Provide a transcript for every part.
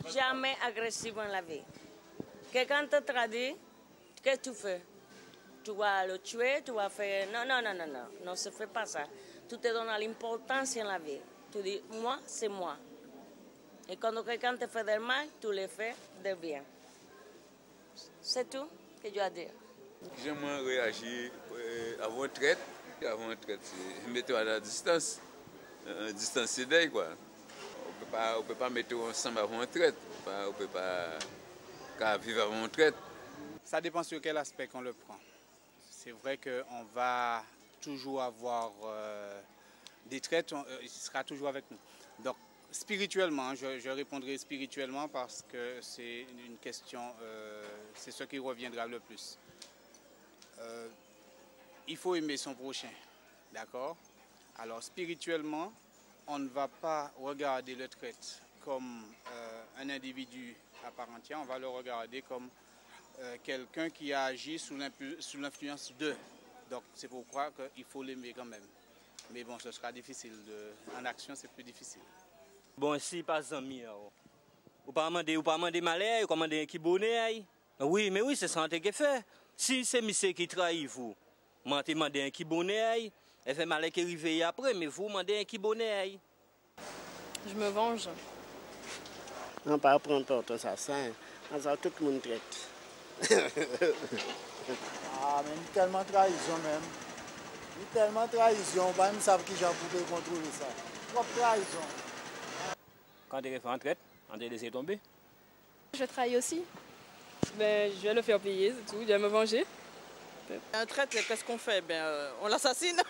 jamais agressif dans la vie. Quelqu'un te trahit, qu'est-ce que tu fais? Tu vas le tuer, tu vas faire... Non, non, non, non, non, non, se fait pas ça. Tu te donnes l'importance dans la vie. Tu dis, moi, c'est moi. Et quand quelqu'un te fait du mal, tu le fais de bien. C'est tout que je dois dire. J'aimerais réagir avant une traite. Avant une traite, c'est mettre à la distance. Distancier d'elle, quoi. On peut pas mettre ensemble avant une traite. On peut pas vivre avant une traite. Ça dépend sur quel aspect qu'on le prend. C'est vrai qu'on va toujours avoir des traites, il sera toujours avec nous. Donc, spirituellement, je répondrai spirituellement parce que c'est une question, c'est ce qui reviendra le plus. Il faut aimer son prochain, d'accord? Alors, spirituellement, on ne va pas regarder le traite comme un individu à part entière, on va le regarder comme quelqu'un qui a agi sous l'influence d'eux. Donc c'est pourquoi il faut l'aimer quand même. Mais bon, ce sera difficile. En action, c'est plus difficile. Bon, si pas amis, ou pas demander malheur, ou pas demander qui bonnet. Oui, mais oui, c'est ça qui fait. Si c'est monsieur qui trahit vous, moi demandez un qui bonnet, elle fait malheur qui arrive après, mais vous demandez un qui bonnet. Je me venge. On pas prendre porte assassin, ça tout le monde traite. Ah, mais tellement trahison même. Tellement trahison, pas même savent qui j'ai pu contrôler ça. Trop trahison. Quand tu fais en traite, on te laisse tomber. Je trahis aussi. Ben, je vais le faire payer, c'est tout. Je vais me venger. Un traite, qu'est-ce qu'on fait? On l'assassine.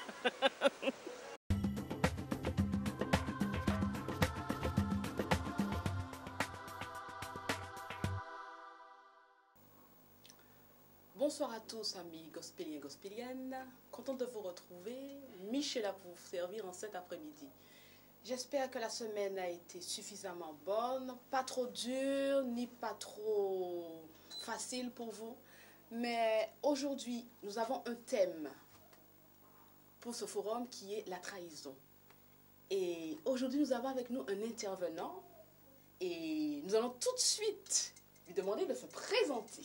Bonsoir à tous amis gospéliens et gospéliennes, content de vous retrouver, Michela pour vous servir en cet après-midi. J'espère que la semaine a été suffisamment bonne, pas trop dure ni pas trop facile pour vous. Mais aujourd'hui, nous avons un thème pour ce forum qui est la trahison. Et aujourd'hui, nous avons avec nous un intervenant et nous allons tout de suite lui demander de se présenter.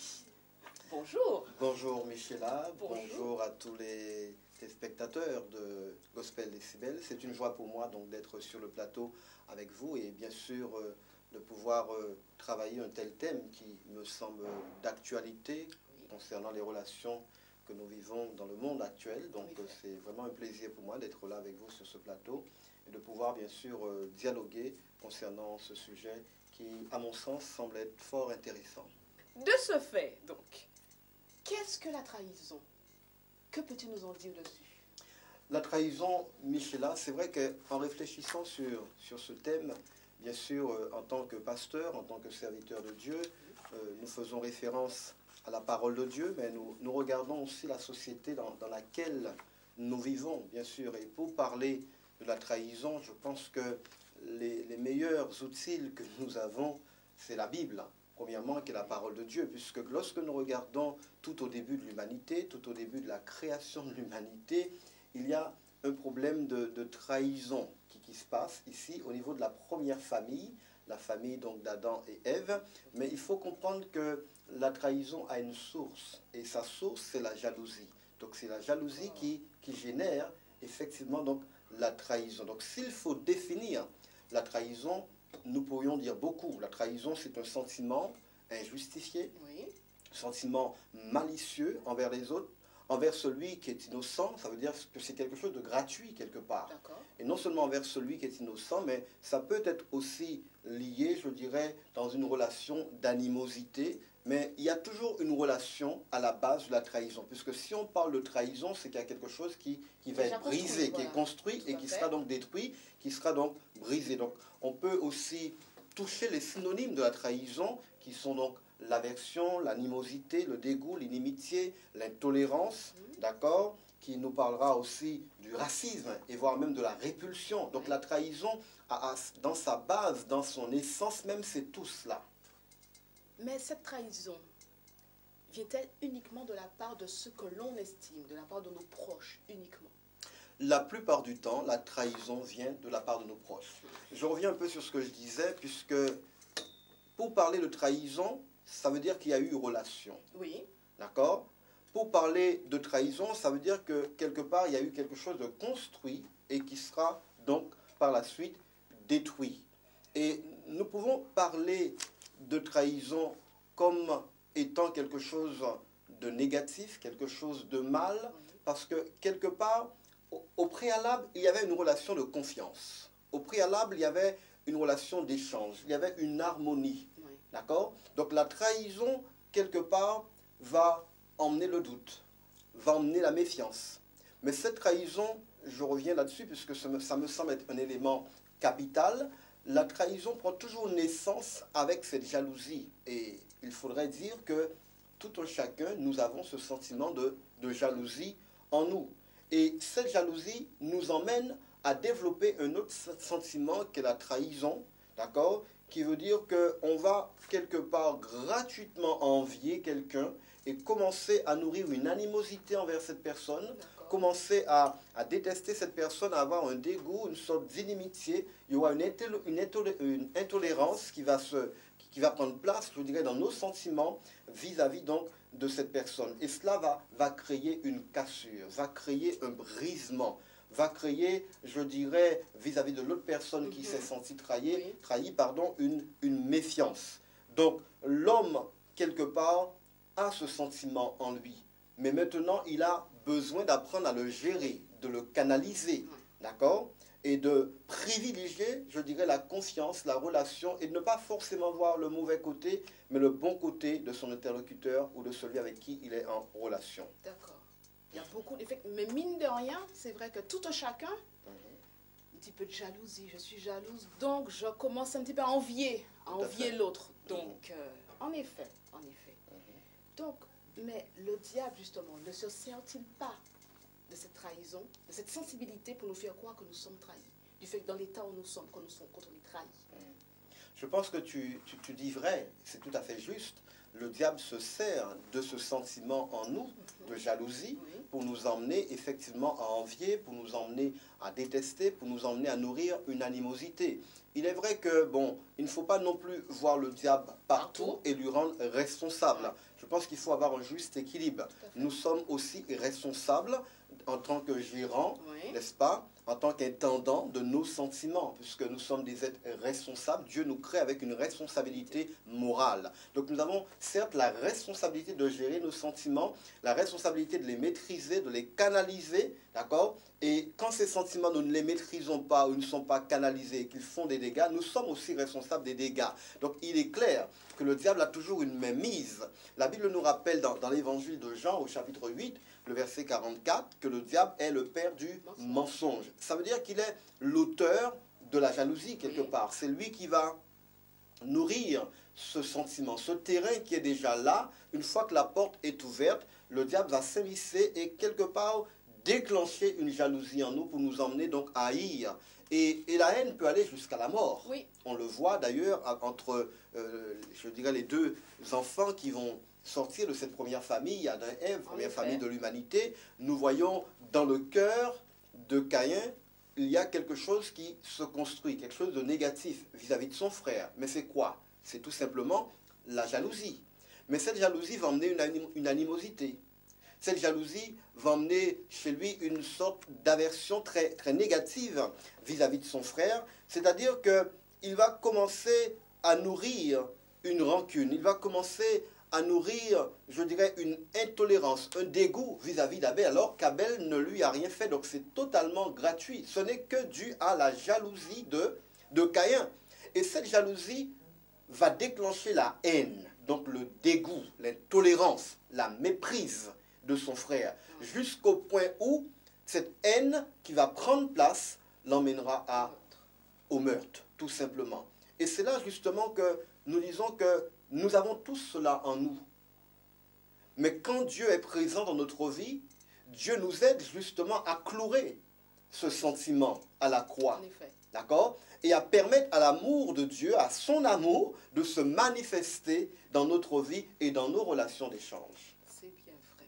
Bonjour. Bonjour Michela, bonjour à tous les spectateurs de Gospel Décibel. C'est une joie pour moi donc d'être sur le plateau avec vous et bien sûr de pouvoir travailler un tel thème qui me semble d'actualité concernant les relations que nous vivons dans le monde actuel. Donc c'est vraiment un plaisir pour moi d'être là avec vous sur ce plateau et de pouvoir bien sûr dialoguer concernant ce sujet qui, à mon sens, semble être fort intéressant. De ce fait, donc, qu'est-ce que la trahison? Que peux-tu nous en dire dessus? La trahison, Michela, c'est vrai qu'en réfléchissant sur ce thème, bien sûr, en tant que pasteur, en tant que serviteur de Dieu, nous faisons référence à la parole de Dieu, mais nous regardons aussi la société dans laquelle nous vivons, bien sûr. Et pour parler de la trahison, je pense que les meilleurs outils que nous avons, c'est la Bible. Premièrement, qui est la parole de Dieu, puisque lorsque nous regardons tout au début de l'humanité, tout au début de la création de l'humanité, il y a un problème de trahison qui se passe ici au niveau de la première famille, la famille donc d'Adam et Ève. Mais il faut comprendre que la trahison a une source, et sa source, c'est la jalousie. Donc c'est la jalousie qui génère effectivement donc la trahison. Donc s'il faut définir la trahison, nous pourrions dire beaucoup. La trahison, c'est un sentiment injustifié, sentiment malicieux envers les autres, envers celui qui est innocent. Ça veut dire que c'est quelque chose de gratuit quelque part. Et non seulement envers celui qui est innocent, mais ça peut être aussi lié, je dirais, dans une relation d'animosité. Mais il y a toujours une relation à la base de la trahison. Puisque si on parle de trahison, c'est qu'il y a quelque chose qui va être brisé, qui est construit et qui sera donc détruit, qui sera donc brisé. Donc on peut aussi toucher les synonymes de la trahison, qui sont donc l'aversion, l'animosité, le dégoût, l'inimitié, l'intolérance, d'accord, qui nous parlera aussi du racisme et voire même de la répulsion. Donc la trahison, dans sa base, dans son essence même, c'est tout cela. Mais cette trahison vient-elle uniquement de la part de ceux que l'on estime, de la part de nos proches uniquement? La plupart du temps, la trahison vient de la part de nos proches. Je reviens un peu sur ce que je disais, puisque pour parler de trahison, ça veut dire qu'il y a eu relation. Oui. D'accord? Pour parler de trahison, ça veut dire que quelque part, il y a eu quelque chose de construit et qui sera donc par la suite détruit. Et nous pouvons parler de trahison comme étant quelque chose de négatif, quelque chose de mal, parce que quelque part, au préalable, il y avait une relation de confiance. Au préalable, il y avait une relation d'échange, il y avait une harmonie. Oui. D'accord? Donc la trahison, quelque part, va emmener le doute, va emmener la méfiance. Mais cette trahison, je reviens là-dessus, puisque ça me semble être un élément capital, la trahison prend toujours naissance avec cette jalousie. Et il faudrait dire que tout un chacun, nous avons ce sentiment de jalousie en nous. Et cette jalousie nous emmène à développer un autre sentiment qu'est la trahison, d'accord? Qui veut dire qu'on va quelque part gratuitement envier quelqu'un et commencer à nourrir une animosité envers cette personne, commencer à détester cette personne, à avoir un dégoût, une sorte d'inimitié. Il y aura une intolérance qui va prendre place, je dirais, dans nos sentiments vis-à-vis donc de cette personne. Et cela va créer une cassure, va créer un brisement, va créer, je dirais, vis-à-vis de l'autre personne qui s'est sentie trahie, une méfiance. Donc, l'homme, quelque part, a ce sentiment en lui. Mais maintenant, il a besoin d'apprendre à le gérer, de le canaliser, d'accord? Et de privilégier, je dirais, la confiance, la relation, et de ne pas forcément voir le mauvais côté, mais le bon côté de son interlocuteur ou de celui avec qui il est en relation. D'accord. Il y a beaucoup d'effets. Mais mine de rien, c'est vrai que tout un chacun, un petit peu de jalousie, je suis jalouse, donc je commence un petit peu à envier l'autre. Donc, en effet. Donc, mais le diable, justement, ne se sert-il pas de cette trahison, de cette sensibilité pour nous faire croire que nous sommes trahis, du fait que dans l'état où nous sommes, quand on est trahis? Je pense que tu dis vrai, c'est tout à fait juste. Le diable se sert de ce sentiment en nous, de jalousie, pour nous emmener effectivement à envier, pour nous emmener à détester, pour nous emmener à nourrir une animosité. Il est vrai que, bon, il ne faut pas non plus voir le diable partout et lui rendre responsable. Je pense qu'il faut avoir un juste équilibre. Nous sommes aussi responsables en tant que gérants, n'est-ce pas, en tant qu'intendants de nos sentiments, puisque nous sommes des êtres responsables. Dieu nous crée avec une responsabilité morale. Donc nous avons certes la responsabilité de gérer nos sentiments, la responsabilité de les maîtriser, de les canaliser, d'accord? Et quand ces sentiments, nous ne les maîtrisons pas ou ne sont pas canalisés et qu'ils font des dégâts, nous sommes aussi responsables des dégâts. Donc il est clair que le diable a toujours une mainmise. La Bible nous rappelle dans l'évangile de Jean, au chapitre 8, le verset 44, que le diable est le père du mensonge. Ça veut dire qu'il est l'auteur de la jalousie, quelque part. C'est lui qui va nourrir ce sentiment, ce terrain qui est déjà là. Une fois que la porte est ouverte, le diable va s'immiscer et quelque part déclencher une jalousie en nous pour nous emmener donc à haïr. Et la haine peut aller jusqu'à la mort. Oui. On le voit d'ailleurs entre, je dirais, les deux enfants qui vont sortir de cette première famille, Adam et Ève, première famille de l'humanité. Nous voyons dans le cœur de Caïn, il y a quelque chose qui se construit, quelque chose de négatif vis-à-vis de son frère. Mais c'est quoi? C'est tout simplement la jalousie. Mais cette jalousie va emmener une animosité. Cette jalousie va emmener chez lui une sorte d'aversion très, très négative vis-à-vis de son frère. C'est-à-dire qu'il va commencer à nourrir une rancune. Il va commencer à nourrir, je dirais, une intolérance, un dégoût vis-à-vis d'Abel, alors qu'Abel ne lui a rien fait. Donc c'est totalement gratuit. Ce n'est que dû à la jalousie de Caïn. Et cette jalousie va déclencher la haine, donc le dégoût, l'intolérance, la méprise de son frère, jusqu'au point où cette haine qui va prendre place l'emmènera au meurtre, tout simplement. Et c'est là justement que nous disons que nous avons tous cela en nous. Mais quand Dieu est présent dans notre vie, Dieu nous aide justement à clouer ce sentiment à la croix. D'accord? Et à permettre à l'amour de Dieu, à son amour, de se manifester dans notre vie et dans nos relations d'échange. C'est bien vrai.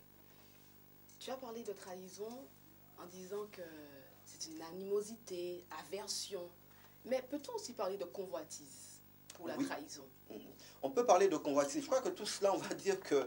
Tu as parlé de trahison en disant que c'est une animosité, aversion. Mais peut-on aussi parler de convoitise pour la trahison? peut parler de convoitise. Je crois que tout cela, on va dire que